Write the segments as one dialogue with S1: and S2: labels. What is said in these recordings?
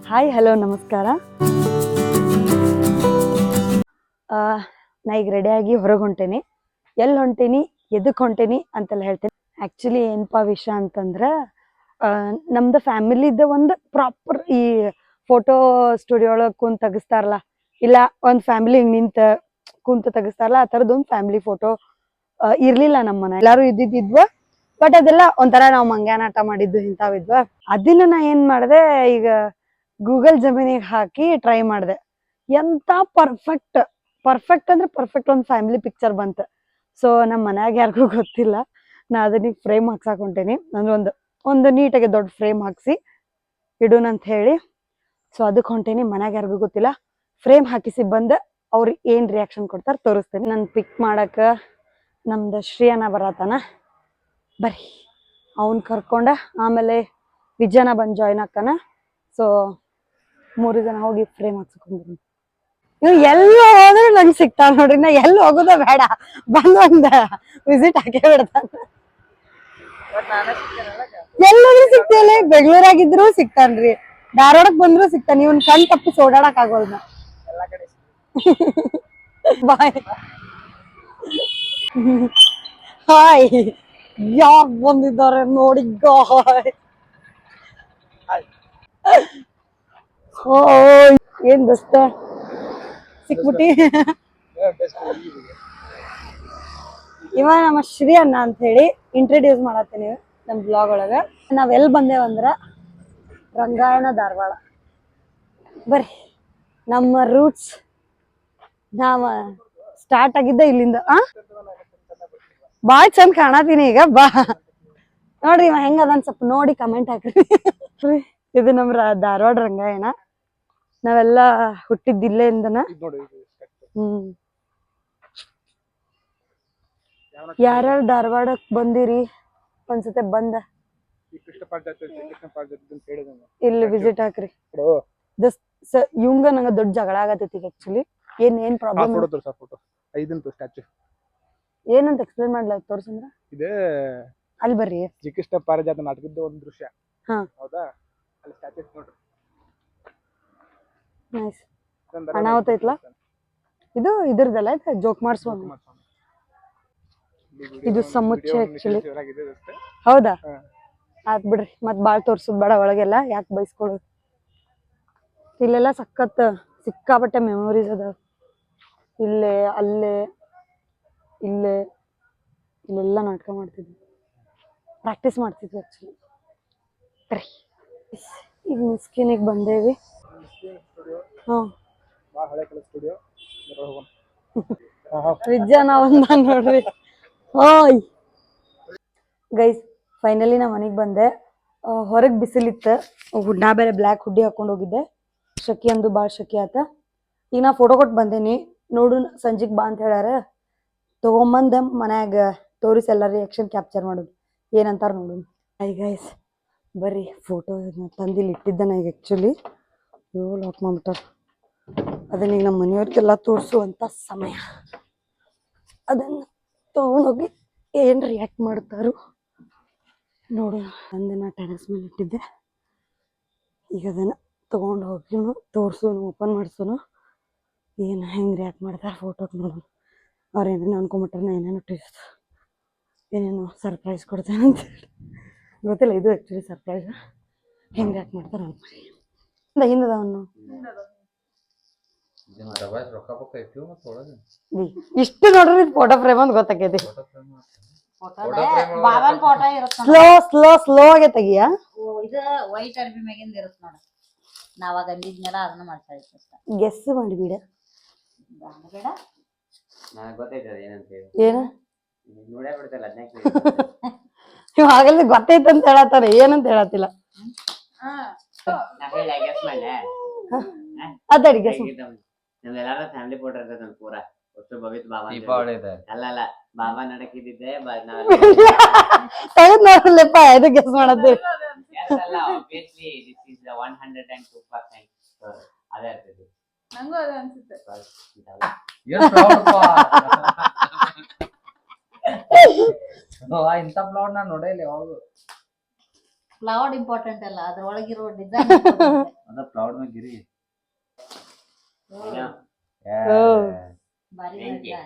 S1: Hi hello ನಮಸ್ಕಾರ. ನಾ ಈಗ ರೆಡಿಯಾಗಿ ಹೊರಗೆ ಹೊಂಟೇನಿ. ಎಲ್ಲಿ ಹೊಂಟೇನಿ ಎದಕ್ಕೆ ಹೊಂಟೇನಿ ಅಂತೆಲ್ಲ ಹೇಳ್ತೇನೆ. ಆ್ಯಕ್ಚುಲಿ ಏನಪ್ಪ ವಿಷಯ ಅಂತಂದ್ರೆ ನಮ್ದು ಫ್ಯಾಮಿಲಿದು ಒಂದು ಪ್ರಾಪರ್ ಈ ಫೋಟೋ ಸ್ಟುಡಿಯೋ ಒಳಗೆ ಕುಂತು ತೆಗಿಸ್ತಾರಲ್ಲ, ಇಲ್ಲ ಒಂದು ಫ್ಯಾಮಿಲಿ ನಿಂತು ಕುಂತು ತೆಗಿಸ್ತಾರಲ್ಲ, ಆ ಥರದ್ದೊಂದು ಫ್ಯಾಮಿಲಿ ಫೋಟೋ ಇರಲಿಲ್ಲ ನಮ್ಮ ಮನೆ. ಎಲ್ಲರೂ ಇದ್ದಿದ್ವ, ಬಟ್ ಅದೆಲ್ಲ ಒಂಥರ ನಾವು ಮಂಗ್ಯಾನಾಟ ಮಾಡಿದ್ದು ಇಂಥವಿದ್ವ. ಅದನ್ನ ನಾ ಏನು ಮಾಡಿದೆ, ಈಗ ಗೂಗಲ್ ಜಮೀನಿಗೆ ಹಾಕಿ ಟ್ರೈ ಮಾಡಿದೆ. ಎಂತ ಪರ್ಫೆಕ್ಟ್ ಅಂದ್ರೆ ಪರ್ಫೆಕ್ಟ್ ಒಂದು ಫ್ಯಾಮಿಲಿ ಪಿಕ್ಚರ್ ಬಂತು. ಸೊ ನಮ್ಮ ಮನ್ಯಾಗ ಯಾರಿಗೂ ಗೊತ್ತಿಲ್ಲ, ನಾ ಅದನ್ನ ಫ್ರೇಮ್ ಹಾಕ್ಸಾಕ್ ಹೊಂಟೇನಿ. ಅಂದ್ರೆ ಒಂದು ನೀಟಾಗಿ ದೊಡ್ಡ ಫ್ರೇಮ್ ಹಾಕ್ಸಿ ಇಡೋಣ ಅಂತ ಹೇಳಿ. ಸೊ ಅದಕ್ಕೆ ಹೊಂಟೇನಿ. ಮನ್ಯಾಗ ಯಾರಿಗೂ ಗೊತ್ತಿಲ್ಲ. ಫ್ರೇಮ್ ಹಾಕಿಸಿ ಬಂದು ಅವ್ರು ಏನು ರಿಯಾಕ್ಷನ್ ಕೊಡ್ತಾರೆ ತೋರಿಸ್ತೇನೆ. ನಾನು ಪಿಕ್ ಮಾಡಕ್ಕೆ ನಮ್ದು ಶ್ರೀಯನ ಬರತಾನ, ಬರ್ರಿ ಅವ್ನು ಕರ್ಕೊಂಡ ಆಮೇಲೆ ವಿಜಯನ ಬಂದು ಜಾಯ್ನ್ ಆಗ್ತಾನ. ಸೊ 3 ಜನ ಹೋಗಿ ಫ್ರೇಮ್ ಹಾಕ್ಸ್ಕೊಂಡ್ರಿ. ನೀವು ಎಲ್ಲ ಹೋದ್ರೆ ನಂಗೆ ಸಿಗ್ತಾನ ನೋಡ್ರಿ. ನಾ ಎಲ್ಲಿ ಹೋಗೋದ ಬೇಡ, ಬಂದು ಒಂದು ವಿಸಿಟ್ ಹಾಕೇ ಬಿಡ್ತಾನ. ಎಲ್ಲಾದ್ರೂ ಸಿಗ್ತಿಲ್ಲ. ಬೆಂಗಳೂರಾಗಿದ್ರು ಸಿಗ್ತಾನ್ರಿ, ಧಾರವಾಡಕ್ ಬಂದ್ರು ಸಿಗ್ತಾನ. ಇವ್ನ ಕಣ್ ತಪ್ಪಿಸಿ ಓಡಾಡಕ್ ಆಗೋಲ್ನ. ಬಾಯ್. ಹಾಯ್, ಯಾಕ್ ಬಂದಿದ್ದಾರೆ ನೋಡಿ ಗಾಯ್. ಓಯ್ ಏನ್ ದೋಸ್ತ ಸಿಕ್ಬಿಟ್ಟಿ. ಇವ ನಮ್ಮ ಶ್ರೀ ಅಣ್ಣ ಅಂತ ಹೇಳಿ ಇಂಟ್ರಡ್ಯೂಸ್ ಮಾಡತ್ತೀನಿ ನಮ್ಮ ಬ್ಲಾಗ್ ಒಳಗ. ನಾವ್ ಎಲ್ಲಿ ಬಂದೇವಂದ್ರ ರಂಗಾಯಣ ಧಾರವಾಡ. ಬರ್ರಿ, ನಮ್ಮ ರೂಟ್ಸ್ ನಾವ ಸ್ಟಾರ್ಟ್ ಆಗಿದ್ದ ಇಲ್ಲಿಂದ. ಬಾಳ್ ಚಂದ ಕಾಣತೀನಿ ಈಗ. ಬಾ ನೋಡ್ರಿ ಇವ ಹೆಂಗ ಅದನ್ ಸ್ವಲ್ಪ ನೋಡಿ ಕಮೆಂಟ್ ಹಾಕ್ರಿ. ಇದು ನಮ್ಮ ಧಾರವಾಡ ರಂಗಾಯಣ. ನಾವೆಲ್ಲ ಹುಟ್ಟಿದ್ದಿಲ್ಲೇ ಇಂದನ. ಯಾರ್ಯಾರು ಧಾರವಾಡಕ್ ಬಂದಿರಿ ಒಂದ್ಸತೆ ಬಂದ ಇಲ್ಲಿ ವಿಸಿಟ್ ಹಾಕ್ರಿ. ಇವಂಗ ನಂಗ ದೊಡ್ಡ ಜಗಳ ಆಗತೈತಿ ಆಕ್ಚುಲಿ. ಏನ್ ಪ್ರಾಬ್ಲಮ್ ಏನಂತ ಎಕ್ಸ್ಪ್ಲೇನ್ ಮಾಡ್ಲ ತೋರ್ಸಂದ್ರ
S2: ಇದೆ.
S1: ಅಲ್ಲಿ ಬರ್ರಿ.
S2: ಶ್ರೀಕೃಷ್ಣ ಪಾರಿಜಾತ ನಾಟಕದ ಒಂದು ದೃಶ್ಯ. ಹೌದಾ, ಅಲ್ಲಿ ಸ್ಟ್ಯಾಚ್ಯೂ ನೋಡ್ರಿ.
S1: ನೈಸ್. ಅನಾಹುತ ಐತ್ಲಾ ಇದು. ಇದ್ರದಲ್ಲ ಐತೆ ಜೋಕುಮಾರ್ ಸ್ವಾಮಿ. ಇದು ಸಮುಚ್ಚಯ ಆಕ್ಚುಲಿ. ಹೌದಾ, ಆತ್ ಬಿಡ್ರಿ. ಮತ್ ಬಾಳ್ ತೋರ್ಸುದ್ ಬೇಡ ಒಳಗೆಲ್ಲ, ಯಾಕೆ ಬೈಸ್ಕೊಳ್ಳೋದು. ಇಲ್ಲೆಲ್ಲ ಸಖತ್ ಸಿಕ್ಕಾಪಟ್ಟೆ ಮೆಮೊರೀಸ್ ಅದ. ಇಲ್ಲೇ ಅಲ್ಲೇ ಇಲ್ಲೇ ಇಲ್ಲೆಲ್ಲ ನಾಟಕ ಮಾಡ್ತಿದ್ವಿ, ಪ್ರಾಕ್ಟೀಸ್ ಮಾಡ್ತಿದ್ವಿ ಆಕ್ಚುಲಿ. ಈಗ ಮಿಸ್ಕಿನಿಗೆ ಬಂದೇವಿ. ವಿಜ್ಜಾನ ಒಂದ ನೋಡ್ರಿ. ಹಾಯ್ ಗೈಸ್, ಫೈನಲಿ ನಾ ಮನೆಗೆ ಬಂದೆ. ಹೊರಗೆ ಬಿಸಿಲಿತ್ತು. ನಾ ಬೇರೆ ಬ್ಲ್ಯಾಕ್ ಹುಡ್ಡಿ ಹಾಕೊಂಡು ಹೋಗಿದ್ದೆ. ಶಕಿ ಅಂದು ಭಾಳ ಶಕಿ ಆತ. ಈಗ ನಾ ಫೋಟೋ ಕೊಟ್ಟು ಬಂದೇನಿ. ನೋಡು ಸಂಜಿಗೆ ಬಾ ಅಂತ ಹೇಳ್ಯಾರ. ತೊಗೊಂಬಂದ ಮನ್ಯಾಗ ತೋರಿಸಿ ಎಲ್ಲ ರಿಯಾಕ್ಷನ್ ಕ್ಯಾಪ್ಚರ್ ಮಾಡೋದು ಏನಂತಾರ ನೋಡು. ಹಾಯ್ ಗೈಸ್, ಬರ್ರಿ ಫೋಟೋ ತಂದಿಲ್ಲಿ ಇಟ್ಟಿದ್ದೆ ನಾ ಈಗ ಆ್ಯಕ್ಚುಲಿ. ಲಾಕ್ ಮಾಡ್ಬಿಟ್ಟಾರ. ಅದನ್ನ ಈಗ ನಮ್ಮ ಮನೆಯವ್ರಿಗೆಲ್ಲ ತೋರಿಸುವಂಥ ಸಮಯ. ಅದನ್ನು ತೊಗೊಂಡೋಗಿ ಏನು ರಿಯಾಕ್ಟ್ ಮಾಡ್ತಾರೋ ನೋಡು. ಅಂದನ ಟೆರೆಸ್ ಮೇಲೆ ಇಟ್ಟಿದ್ದೆ. ಈಗ ಅದನ್ನು ತೊಗೊಂಡು ಹೋಗಿ ತೋರಿಸೋನು, ಓಪನ್ ಮಾಡಿಸೋನು, ಏನು ಹೆಂಗೆ ರಿಯಾಕ್ಟ್ ಮಾಡ್ತಾರೆ ಫೋಟೋಗೆ ನೋಡೋಣ. ಅವ್ರು ಏನೇನು ಅನ್ಕೊಂಬಿಟ್ರೆ ನಾ ಏನೇನೋ ಏನೇನೋ ಸರ್ಪ್ರೈಸ್ ಕೊಡ್ತೇನೆ ಅಂತ ಗೊತ್ತಿಲ್ಲ. ಇದು ಆ್ಯಕ್ಚುಲಿ ಸರ್ಪ್ರೈಸ್. ಹೆಂಗೆ ರಿಯಾಕ್ಟ್ ಮಾಡ್ತಾರೆ ಅನ್ಕೊಳ್ಳಿ. ಹಿಂದದ ಅವನು ಇಷ್ಟು ನೋಡ್ರಿ ಫೋಟೋ ಫ್ರೇಮ್ ಅಂತ ಗೊತ್ತಾಕೈತಿ. ಸ್ಲೋ ಆಗಿ ತೆಗಿಯ.
S3: ಇದು ವೈಟ್ ಅರ್ಬಿ ಮ್ಯಾಗಿಂದ ಇರುತ್ತೆ ನೋಡ. ನಾವ್ ಗಂಡಿದ್ನೆಲ್ಲ ಅದನ್ನ ಮಾಡ್ತಾ ಇತ್ತು.
S1: ಗೆಸ್ ಮಾಡಿ ಬಿಡ.
S3: ಬೇಡ,
S4: ನನಗೆ ಗೊತ್ತೈತದ ಏನಂತ ಹೇಳಿ.
S1: ಏನ
S4: ನೋಡೇ ಬಿಡ್ತಲ್ಲ ಅದನ್ನ.
S1: ನೀವು ಆಗಲ್ಲ ಗೊತ್ತೈತೆ ಅಂತ ಹೇಳತ್ತಾರ, ಏನಂತ ಹೇಳತ್ತಿಲ್ಲ. ಅದಾಡಿ ಗೆಸ್.
S4: ನಮ್ಮೆಲ್ಲಾರ ಫ್ಯಾಮಿಲಿ ಫೋಟೋ ಇರ್ತದೆ ನಮ್ ಪೂರ. ಅಷ್ಟು ಭವಿತ್ ಬಾಬಾ ಅಲ್ಲ ಬಾಬಾ ನಡಕಿದ್ದೆ
S1: ತೆಗೆದ್ ನೋಡಲ್ಲಪ್ಪ. ಇದು ಗೆಸ್ ಮಾಡದ್ದು
S4: ಅಲ್ಲ. obviously this is the 102%. ಅದೇ ಇರ್ತದೆ.
S3: ನಂಗೂ ಅದೇ ಅನ್ಸುತ್ತೆ.
S4: ಇಂಥ ಬ್ಲೌಡ್ ನಾನು ನೋಡೇ ಇಲ್ಲ ಯಾವಾಗ.
S3: ಫ್ಲವರ್ ಇಂಪಾರ್ಟೆಂಟ್ ಅಲ್ಲ, ಅದ್ರೊಳಗಿರೋ ಡಿಸೈನ್
S5: ಅದ ಕ್ಲೌಡ್ ಮ್ಯಾಗ ಗಿರಿ
S3: ಬಾರಿ
S4: Thank you.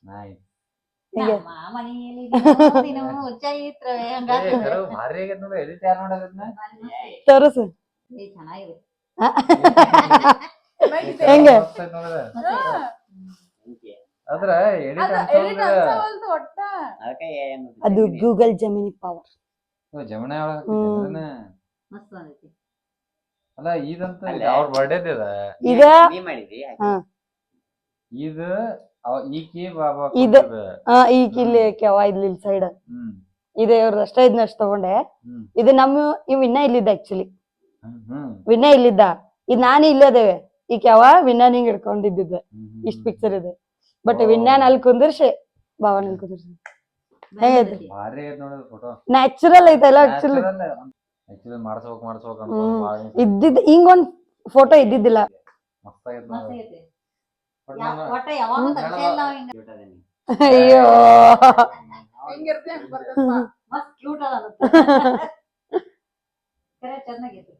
S5: ನೈಸ್
S1: ಹೀಗೆ
S3: ಮನೆಯಲ್ಲಿ ಹುಚ್ಚಾಗಿತ್ರ
S5: ಭಾರಿ ಆಗೈತ್ ನೋಡ್ರಿ ಎಡಿಟ್ ಯಾರು ಮಾಡೋದನ್ನ
S1: ತೋರಿಸು
S3: ಚೆನ್ನಾಗಿದೆ.
S1: ಹೆಂಗೆ
S5: ಅದ್ರ ಎಡಿಟ್
S4: ಅದಕ್ಕೆ
S1: ಅದು ಗೂಗಲ್ ಜಮಿನಿ ಪವರ್.
S5: ಜಮುನಾ
S3: ಮಸ್ತ್ ಬಂದೈತಿ.
S5: ಅಲ್ಲ ಇದಂತ
S4: ಅಲ್ಲ.
S5: ಅವ್ರ ಬರ್ಡೇ ಇದ
S1: ಇದ
S4: ನೀ ಮಾಡಿದ್ರಿ
S5: ಇದು ಈಕಿ ಬಾಬಾ
S1: ಇದ ಈ ಕಿಲ್ಲಿ ಕೆವ ಇಲ್ಲಿ ಸೈಡ್
S5: ಹ್ಮ್
S1: ಇದೆ ಇವ್ರದ್ದು ಅಷ್ಟೇ ಇದನ್ನಷ್ಟು ತಗೊಂಡೆ.
S5: ಹ್ಮ್
S1: ಇದು ಇವ್ ಇನ್ನ ಇಲ್ಲಿದ್ದ ಆಕ್ಚುಲಿ
S5: ಹ್ಮ್
S1: ವಿನ್ನ ಇಲ್ಲಿದ್ದ. ಇದ್ ನಾನು ಇಲ್ಲದೇವೆ ಈ ಕೆವ ವಿನ್ನ ಹಿಂಗ್ ಹಿಡ್ಕೊಂಡಿದ್ದಿದ್ದೆ. ಇಷ್ಟ ಪಿಕ್ಚರ್ ಇದೆ ಬಟ್ ವಿನ್ನಾನ್ ಅಲ್ಲಿ ಕುಂದಿರ್ಸಿ ಬಾವನ್ ಅಲ್ಲಿ ಕುಂದಿರ್ಸಿ ಹೇಗೈತಿ
S5: ಭಾರಿ ಐತ್ ನೋಡ್ರಿ ಫೋಟೋ
S1: ನ್ಯಾಚುರಲ್ ಐತಲ್ಲ ಆಕ್ಚುಲಿ.
S5: ಆಕ್ಚುಲಿ ಮಾಡ್ಸ್ಬೇಕ್
S1: ಇದ್ದಿದ್ ಹಿಂಗೊಂದ್ ಫೋಟೋ ಇದ್ದಿದ್ದಿಲ್ಲ.
S5: ಮಸ್ತ್ ಆಗೈತ್
S3: ಮಸ್ತ್
S5: ನೋಡ್ರಿ
S3: ಆಗೈತಿ. ಒಟ್ಟ ಯಾವಾಗೂ ತರ್ಸೇ ಇಲ್ಲ ನಾವ್ ಹಿಂಗ.
S1: ಅಯ್ಯೋ
S2: ಹೆಂಗಿರ್ತಿ ಹಂಗ್ ಬರ್ತೈತ್
S3: ಮಸ್ತ್ ಕ್ಯೂಟ್ ಅದ ಅದು. ಕರೆ ಚೆನ್ನಾಗೈತಿ.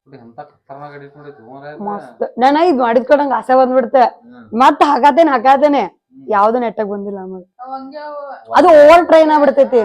S5: ಎಂತ ಖತರ್ನಾಕ್ ಎಡಿಟ್ ಮಾಡಿತ್ತು
S1: ಮಸ್ತ್. ನಾನ ಇದ್ ಮಾಡಿದ್ಕೊಂಡಂಗ ಆಸೆ ಬಂದ್ಬಿಡ್ತೆ. ಮತ್ ಹಾಕಾತೇನೆ ಯಾವ್ದು ನೆಟ್ಟಾಗ ಬಂದಿಲ್ಲ ಆಮೇಲೆ. ಅದು ಓವರ್ ಟ್ರೈನ್ ಆಗ್ಬಿಡ್ತೈತಿ.